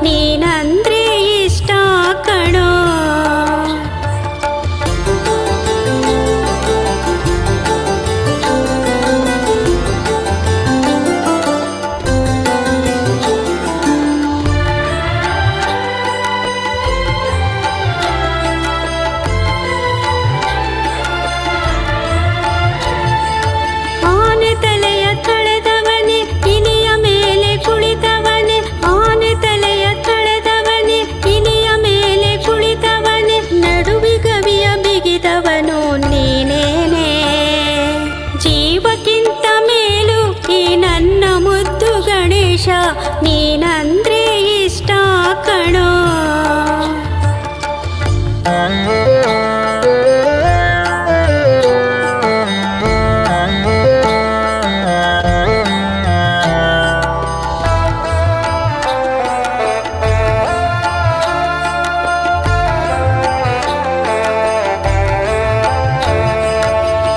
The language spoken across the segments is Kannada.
ನೀನಂದ್ರೆ ಇಷ್ಟ ಕಣೋ. ಆನೆ ತಲೆಯ ತಳೆದವನೇ ಇಲಿಯ ಮೇಲೆ ಕುಳಿತವನೇ, ಆನೆ ತಲೆಯ ತಳೆದವನೇ ಇಲಿಯ ಮೇಲೆ ಕುಳಿತವನೇ, ನಡುವಿಗವಿಯ ಬಿಗಿದವನು ನೀನೇನೆ. ಜೀವಕ್ಕಿಂತ ಮೇಲು ಈ ನನ್ನ ಮುದ್ದು ಗಣೇಶ, ನೀನಂದ್ರೆ ಇಷ್ಟ ಕಣೋ.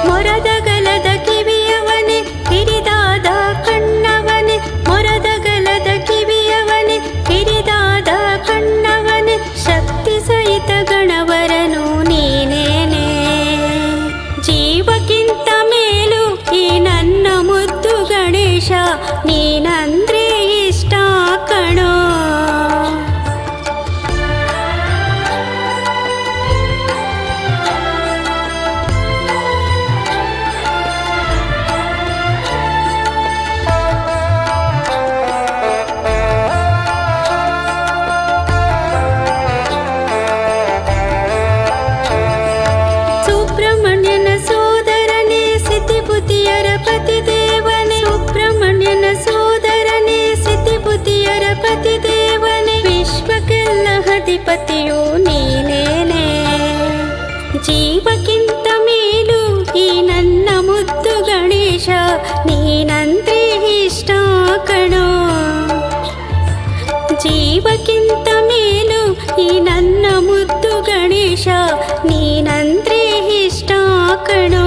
ಮೊರದ ಗಲದ ಕಿವಿಯವನೇ ಕಿರಿದಾದ ಕಣ್ಣವನೇ, ಮೊರದ ಗಲದ ಕಿವಿಯವನೇ ಕಿರಿದಾದ ಕಣ್ಣವನೇ, ಶಕ್ತಿ ಸಹಿತ ಗಣವರನು ನೀನೇನೆ. ಜೀವಕ್ಕಿಂತ ಮೇಲು ಈ ನನ್ನ ಮುದ್ದು ಗಣೇಶ, ನೀನಂದ್ರೆ ಇಷ್ಟ ಕಣೋ. ಸುಬ್ರಹ್ಮಣ್ಯನ ಸೋದರನೇ ಸಿದ್ಧಿಬುದ್ಧಿಯರ ಪತಿದೇವನೇ, ಸುಬ್ರಹ್ಮಣ್ಯನ ಸೋದರನೇ ಸಿದ್ಧಿಬುದ್ಧಿಯರ ಪತಿದೇವನೇ, ವಿಶ್ವಕ್ಕೆಲ್ಲ ಅಧಿಪತಿಯು ನೀನೇನೆ. ಜೀವಕ್ಕಿಂತ ಮೇಲು ಈ ನನ್ನ ಮುದ್ದು ಗಣೇಶ, ನೀನಂದ್ರೆ ಇಷ್ಟ ಕಣೋ. ಜೀವಕ್ಕಿಂತ ಮೇಲು ಈ ನನ್ನ ಮುದ್ದು ಗಣೇಶ, ನೀನಂದ್ರೆ ಇಷ್ಟ ಕಣೋ.